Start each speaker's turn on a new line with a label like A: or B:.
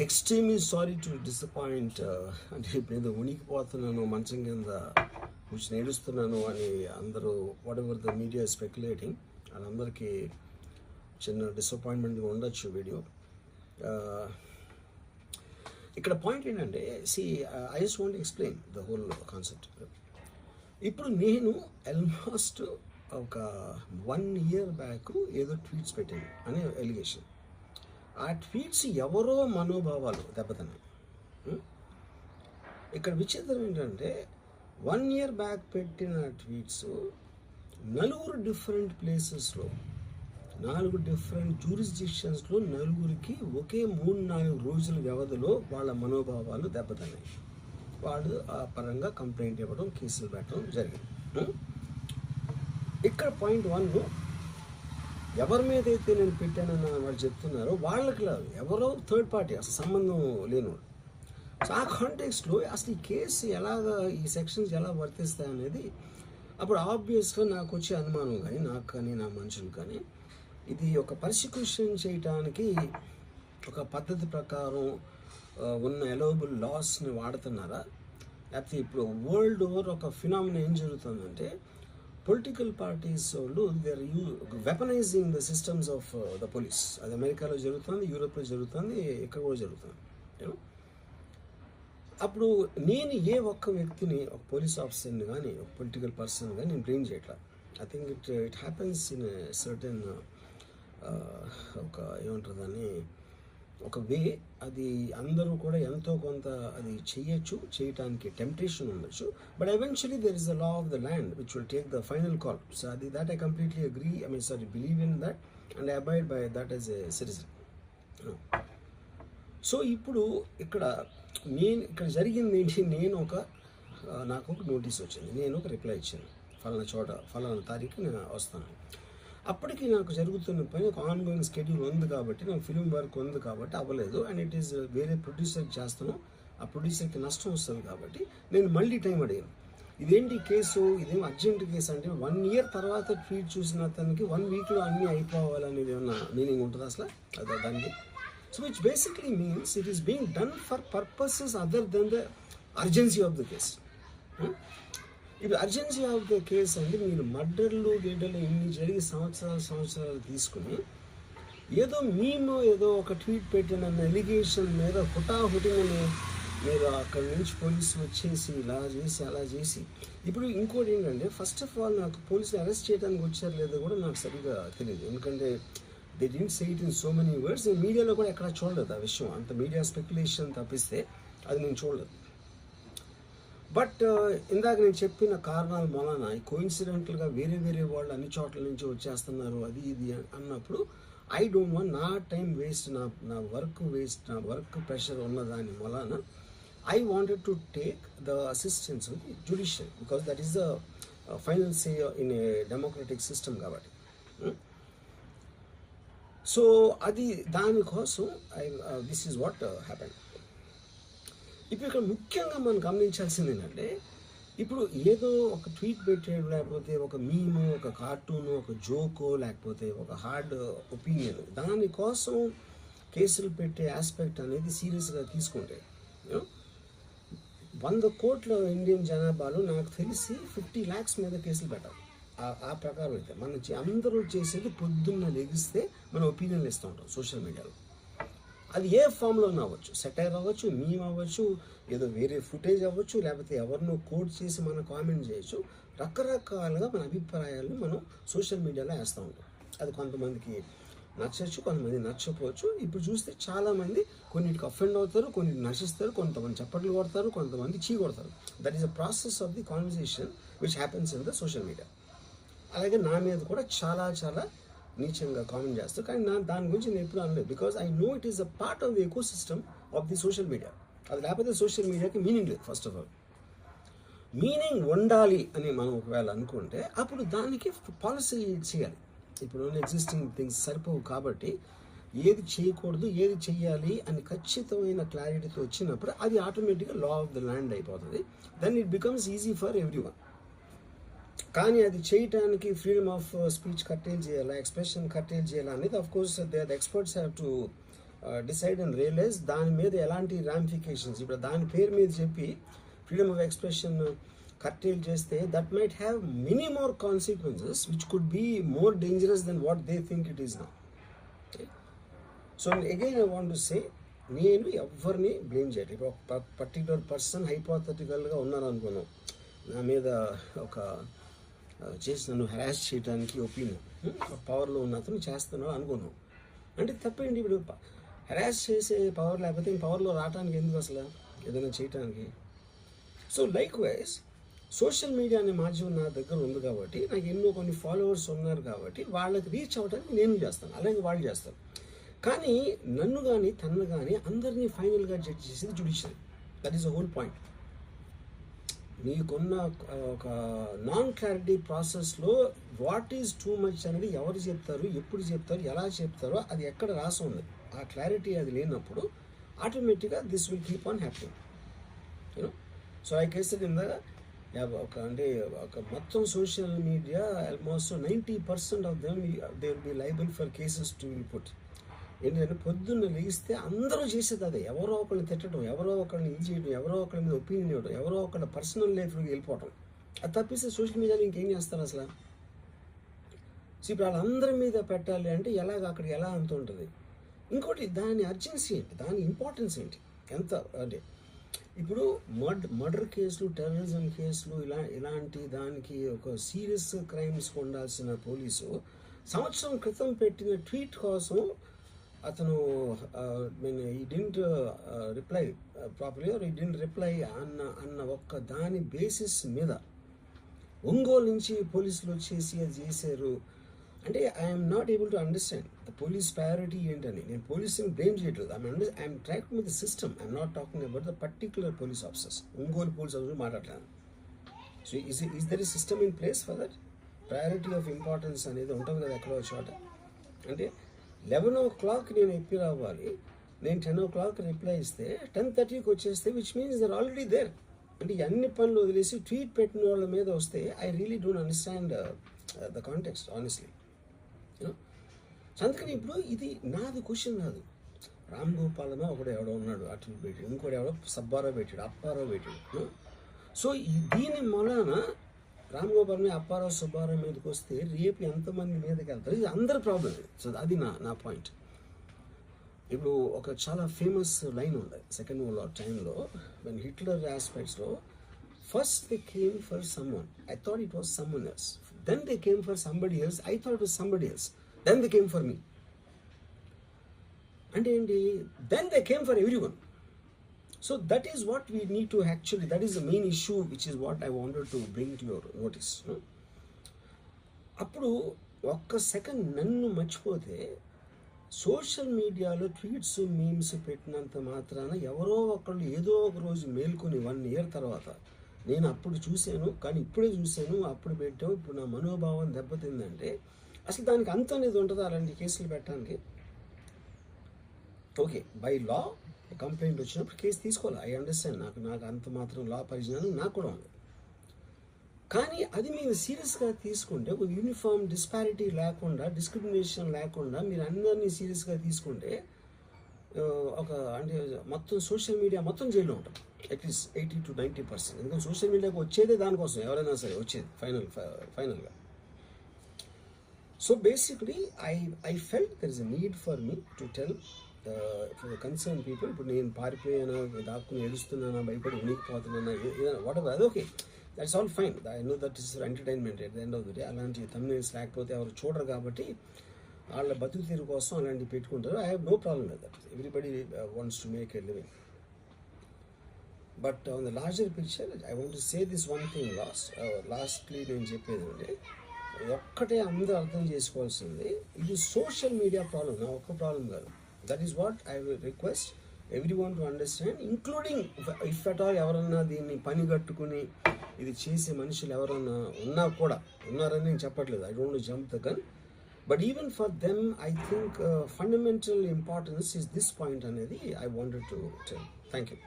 A: Extremely sorry to disappoint. అంటే ఇప్పుడు ఏదో ఉనికిపోతున్నాను, మంచం కింద కూర్చొని ఏడుస్తున్నాను అని అందరూ what ever the media speculating, వాళ్ళందరికీ చిన్న డిసప్పాయింట్మెంట్గా ఉండొచ్చు వీడియో. ఇక్కడ పాయింట్ ఏంటంటే, I just want explain the whole concept. ఇప్పుడు నేను ఆల్మోస్ట్ ఒక 1 year బ్యాక్ ఏదో ట్వీట్స్ పెట్టాను అనే ఎలిగేషన్. ఆ ట్వీట్స్ ఎవరో మనోభావాలు దెబ్బతిన్నాయి. ఇక్కడ విచిత్రం ఏంటంటే 1 year బ్యాక్ పెట్టిన ట్వీట్స్ 4 డిఫరెంట్ ప్లేసెస్లో 4 డిఫరెంట్ జ్యూరిస్డిక్షన్స్లో 4కి ఒకే 3-4 రోజుల వ్యవధిలో వాళ్ళ మనోభావాలు దెబ్బతిన్నాయి. వాళ్ళు ఆ పరంగా కంప్లైంట్ ఇవ్వడం, కేసులు పెట్టడం జరిగింది. ఇక్కడ పాయింట్ 1, ఎవరి మీద అయితే నేను పెట్టానన్న వాళ్ళు చెప్తున్నారో వాళ్ళకి లేదు, ఎవరో థర్డ్ పార్టీ, అసలు సంబంధం లేనివాడు. సో ఆ కాంటెక్స్లో అసలు ఈ కేసు ఎలాగా, ఈ సెక్షన్స్ ఎలా వర్తిస్తాయి అనేది అప్పుడు ఆబ్వియస్గా నాకు వచ్చే అనుమానం కానీ, నాకు కానీ నా మనుషులు కానీ, ఇది ఒక పర్సిక్యూషన్ చేయటానికి ఒక పద్ధతి ప్రకారం ఉన్న అలౌబుల్ లాస్ని వాడుతున్నారా, లేకపోతే ఇప్పుడు వరల్డ్ ఓవర్ ఒక ఫినామినా ఏం జరుగుతుందంటే, పొలిటికల్ పార్టీస్ వాళ్ళు they are weaponizing the systems of the police. అది అమెరికాలో జరుగుతుంది, యూరోప్లో జరుగుతుంది, ఇక్కడ కూడా జరుగుతుంది. అప్పుడు నేను ఏ ఒక్క వ్యక్తిని, ఒక పోలీస్ ఆఫీసర్ని కానీ, ఒక పొలిటికల్ పర్సన్ కానీ నేను బ్లేమ్ చేయట్లా. I think it happens in certain ఒక ఏమంటారు దాన్ని, ఒక వే. అది అందరూ కూడా ఎంతో కొంత అది చేయటానికి టెంప్టేషన్ ఉండొచ్చు. But eventually there is the law of the land which will take the final call. So అది that I completely agree, believe in that and I abide by that as a citizen. So ఇప్పుడు ఇక్కడ జరిగింది ఏంటి, నాకు ఒక notice వచ్చింది, నేను ఒక రిప్లై ఇచ్చాను, ఫలానా చోట ఫలానా తారీఖు నేను వస్తాను. అప్పటికి నాకు జరుగుతున్న పని ఒక ఆన్గోయింగ్ స్కెడ్యూల్ ఉంది కాబట్టి, నాకు ఫిల్మ్ వర్క్ ఉంది కాబట్టి అవ్వలేదు. అండ్ ఇట్ ఈస్ వేరే ప్రొడ్యూసర్కి చేస్తాను, ఆ ప్రొడ్యూసర్కి నష్టం వస్తుంది కాబట్టి నేను మళ్ళీ టైం అడిగాను. ఇదేంటి కేసు, ఇదేం అర్జెంట్ కేసు అంటే 1 year తర్వాత ట్వీట్ చూసిన అతనికి 1 weekలో అన్నీ అయిపోవాలనేది ఏమన్నా మీనింగ్ ఉంటుంది అసలు దానికి? So which basically means it is being done for purposes other than the urgency of the case. ఇప్పుడు అర్జెన్సీ ఆఫ్ ద కేసు అంటే, మీరు మర్డర్లు గేడర్లు ఇన్ని జరిగి సంవత్సరాలు తీసుకుని ఏదో ఏదో ఒక ట్వీట్ పెట్టినన్న ఎలిగేషన్ మీద హుటాహుటిని మీరు అక్కడి నుంచి పోలీసులు వచ్చేసి ఇలా చేసి అలా చేసి. ఇప్పుడు ఇంకోటి ఏంటంటే, ఫస్ట్ ఆఫ్ ఆల్ నాకు పోలీసులు అరెస్ట్ చేయడానికి వచ్చారు లేదో కూడా నాకు సరిగ్గా తెలియదు. ఎందుకంటే they didn't say it in so many words. నేను మీడియాలో కూడా ఎక్కడ చూడలేదు ఆ విషయం, అంత మీడియా స్పెక్యులేషన్ తప్పిస్తే అది నేను చూడలేదు. బట్ ఇందాక నేను చెప్పిన కారణాల వలన కోయిన్సిడెంటల్గా వేరే వాళ్ళు అన్ని చోట్ల నుంచి వచ్చేస్తున్నారు అది ఇది అన్నప్పుడు, ఐ డోంట్ వాంట్ నా టైం వేస్ట్, నా వర్క్ వేస్ట్, నా వర్క్ ప్రెషర్ ఉన్న దాని వలన I wanted to take the assistance of the judicial, because that is the final say in a democratic system కాబట్టి. సో అది దానికోసం దిస్ ఈజ్ వాట్ హ్యాపెన్. ఇప్పుడు ఇక్కడ ముఖ్యంగా మనం గమనించాల్సింది ఏంటంటే, ఇప్పుడు ఏదో ఒక ట్వీట్ పెట్టాడు, లేకపోతే ఒక మీము, ఒక కార్టూను, ఒక జోకో, లేకపోతే ఒక హార్డ్ ఒపీనియన్, దానికోసం కేసులు పెట్టే ఆస్పెక్ట్ అనేది సీరియస్గా తీసుకుంటే 100 కోట్ల ఇండియన్ జనాభాలో నాకు తెలిసి 50 lakhs మీద కేసులు పెట్టాలి. ఆ ప్రకారం అయితే అందరూ చేసేది పొద్దున్న లెగిస్తే మన ఒపీనియన్లు ఇస్తూ ఉంటాం సోషల్ మీడియాలో. అది ఏ ఫామ్లో అవ్వచ్చు, సెటైర్ అవ్వచ్చు, మీమ్ అవ్వచ్చు, ఏదో వేరే ఫుటేజ్ అవ్వచ్చు, లేకపోతే ఎవరినో కోట్ చేసి మనం కామెంట్ చేయొచ్చు. రకరకాలుగా మన అభిప్రాయాలను మనం సోషల్ మీడియాలో వేస్తూ ఉంటాం. అది కొంతమందికి నచ్చచ్చు, కొంతమంది నచ్చకపోవచ్చు. ఇప్పుడు చూస్తే చాలామంది కొన్నిటికి అఫెండ్ అవుతారు, కొన్నిటికి నశిస్తారు, కొంతమంది చప్పట్లు కొడతారు, కొంతమంది చీ కొడతారు. That is a process of the conversation which happens in the social media. అలాగే నా మీద కూడా చాలా నీచంగా కామెంట్ చేస్తారు, కానీ దాని గురించి నేను ఎప్పుడు అనలేదు. Because I know it is a part of the eco system of the social media. అది లేకపోతే సోషల్ మీడియాకి మీనింగ్ లేదు. ఫస్ట్ ఆఫ్ ఆల్ మీనింగ్ ఉండాలి అని మనం ఒకవేళ అనుకుంటే అప్పుడు దానికి పాలసీ చేయాలి. ఇప్పుడు ఎగ్జిస్టింగ్ థింగ్స్ సరిపోవు కాబట్టి ఏది చేయకూడదు, ఏది చెయ్యాలి అని ఖచ్చితమైన క్లారిటీతో వచ్చినప్పుడు అది ఆటోమేటిక్గా లా ఆఫ్ ద ల్యాండ్ అయిపోతుంది. Then it becomes easy for everyone. కానీ అది చేయటానికి ఫ్రీడమ్ ఆఫ్ స్పీచ్ కట్టేల్ చేయాలా, ఎక్స్ప్రెషన్ కట్టేల్ చేయాలా అనేది of course the experts have to decide and realise దాని మీద ఎలాంటి రామిఫికేషన్స్, ఇప్పుడు దాని పేరు మీద చెప్పి ఫ్రీడమ్ ఆఫ్ ఎక్స్ప్రెషన్ కర్టేల్ చేస్తే that might have many more consequences which could be more dangerous than what they think it is now. So again I want to say, నేను ఎవరిని బ్లేమ్ చేయట్లేదు. ఇప్పుడు ఒక పర్టికులర్ పర్సన్ హైపోథెటికల్గా ఉన్నాను అనుకున్నాం, నా మీద ఒక చేసి నన్ను హెరాస్ చేయడానికి ఒపీనియన్ పవర్లో ఉన్న అతను చేస్తున్నాడు అనుకున్నాం, అంటే తప్పేంటి? ఇప్పుడు హెరాస్ చేసే పవర్ లేకపోతే పవర్లో రావడానికి ఎందుకు అసలు ఏదైనా చేయటానికి? So like wise social media అనే మాధ్యమం నా దగ్గర ఉంది కాబట్టి, నాకు ఎన్నో కొన్ని ఫాలోవర్స్ ఉన్నారు కాబట్టి వాళ్ళకి రీచ్ అవ్వడానికి నేను చేస్తాను, అలాగే వాళ్ళు చేస్తారు. కానీ నన్ను కానీ తన్ను కానీ అందరినీ ఫైనల్గా జడ్జ్ చేసేది judiciary. That is the whole point. మీకున్న ఒక నాన్ క్లారిటీ ప్రాసెస్లో వాట్ ఈజ్ టూ మచ్ అనేది ఎవరు చెప్తారు, ఎప్పుడు చెప్తారు, ఎలా చెప్తారో అది ఎక్కడ రాసి ఉంది. ఆ క్లారిటీ అది లేనప్పుడు ఆటోమేటిక్గా this will keep on happening, you know. So I case కింద ఒక మొత్తం social media almost 90% of them they will be liable for cases to will put. ఏంటంటే పొద్దున్న లేస్తే అందరూ చేసేది అదే, ఎవరో ఒకరిని తిట్టడం, ఎవరో ఒకరిని ఇది చేయడం, ఎవరో ఒకరి మీద ఒపీనియన్ ఇవ్వడం, ఎవరో ఒకరి పర్సనల్ లైఫ్లోకి వెళ్ళిపోవడం. అది తప్పిస్తే సోషల్ మీడియాలో ఇంకేం చేస్తారు అసలు? సో ఇప్పుడు వాళ్ళందరి మీద పెట్టాలి అంటే అక్కడికి ఎలా అంత ఉంటుంది? ఇంకోటి దాని అర్జెన్సీ ఏంటి, దాని ఇంపార్టెన్స్ ఏంటి, ఎంత అంటే ఇప్పుడు మర్డర్ కేసులు, టెర్రరిజం కేసులు ఇలాంటి దానికి ఒక సీరియస్ క్రైమ్స్ ఉండాల్సిన పోలీసు సంవత్సరం క్రితం పెట్టిన ట్వీట్ కోసం అతను he didn't reply properly are he didn't reply అన్న ఒక్క దాని బేసిస్ మీద ఒంగోలు నుంచి పోలీసులు వచ్చేసి అది చేశారు అంటే I'm not able to understand the police priority ఏంటని. నేను పోలీసుని బ్లేమ్ చేయట్లేదు, I'm tracking with the system, I'm not talking about the particular police officers. Ongole police officer మాట్లాడలేను. So is there is system in place for that? Priority of importance అనేది ఉంటుంది కదా ఎక్కడో చోట. అంటే 11 o'clock నేను ఎప్పి రావాలి, నేను 10 o'clock రిప్లై ఇస్తే 10:30కి వచ్చేస్తే which means they're already there. అంటే అన్ని పనులు వదిలేసి ట్వీట్ పెట్టిన వాళ్ళ మీద వస్తే I really don't understand the context honestly, you know. అందుకని ఇప్పుడు ఇది నాది క్వశ్చన్ కాదు. రామ్ గోపాలనో ఒకడు ఎవడో ఉన్నాడు అటు పెట్టాడు, ఇంకోటి ఎవడో సబ్బారావు పెట్టాడు, అప్పారావు పెట్టాడు. సో దీని మూలాన రామ్ గోపాల్ మీద అప్పారావు సుబ్బారావు మీదకి వస్తే రేపు ఎంతమంది మీదకి వెళ్తారు? ఇది అందరి ప్రాబ్లం. సో అది నా పాయింట్. ఇప్పుడు ఒక చాలా ఫేమస్ లైన్ ఉంది సెకండ్ వరల్డ్ వార్ టైంలో, వెన్ హిట్లర్ ఆస్పెక్ట్స్లో first they came for someone, I thought it was someone else, then they came for somebody else, I thought it was somebody else, then they came for me. అంటే ఏంటి? Then they came for everyone. So that is what we need to actually, that is the main issue which is what I wanted to bring to your notice. అప్పుడు ఒక్క second నన్ను మర్చిపోతే social మీడియాలో tweets memes పెట్టినంత మాత్రాన ఎవరో ఒకళ్ళు ఏదో ఒక రోజు మేల్కొని 1 year తర్వాత నేను అప్పుడు చూశాను కానీ ఇప్పుడే చూశాను, అప్పుడు పెట్టాము, ఇప్పుడు నా మనోభావం దెబ్బతిందంటే అసలు దానికి అంత అనేది ఉంటుందా అలాంటి కేసులు పెట్టడానికి? ఓకే, బై లా కంప్లైంట్ వచ్చినప్పుడు కేసు తీసుకోవాలి, ఐ అండర్స్టాండ్. నాకు అంత మాత్రం లా పరిజ్ఞానం నాకు కూడా ఉంది. కానీ అది మీరు సీరియస్గా తీసుకుంటే, ఒక యూనిఫామ్ డిస్పారిటీ లేకుండా, డిస్క్రిమినేషన్ లేకుండా మీరు అందరినీ సీరియస్గా తీసుకుంటే ఒక అంటే మొత్తం సోషల్ మీడియా మొత్తం జైల్లో ఉంటుంది అట్లీస్ట్ 80 to 90%. ఎందుకంటే సోషల్ మీడియాకి వచ్చేదే దానికోసం, ఎవరైనా సరే వచ్చేది ఫైనల్గా. So basically I felt there is a need for me to tell concern people. ఇప్పుడు నేను పారిపోయానా, దాక్కుని ఏడుస్తున్నానా, భయపడి ఉనికిపోతున్నానా, వాట్ ఎవర్, అది okay, that's all fine. I know that is for entertainment at the end of the day. అలాంటి thumbnails లేకపోతే ఎవరు చూడరు కాబట్టి వాళ్ళ బతుకు తీరు కోసం అలాంటివి పెట్టుకుంటారు. I have no problem with that. Everybody wants to make a living. But on the larger picture I want to say this one thing lastly నేను చెప్పేది అంటే, ఒక్కటే అందరూ అర్థం చేసుకోవాల్సింది, ఇది సోషల్ మీడియా ప్రాబ్లం, నా ఒక్క ప్రాబ్లం కాదు. That is what I will request everyone to understand, including if at all ఎవరన్నా దీన్ని పని కట్టుకుని ఇది చేసే మనుషులు ఎవరన్నా ఉన్నారని నేను చెప్పట్లేదు. I don't want to jump the gun, but even for them I think fundamental importance is this point అనేది I wanted to tell. Thank you.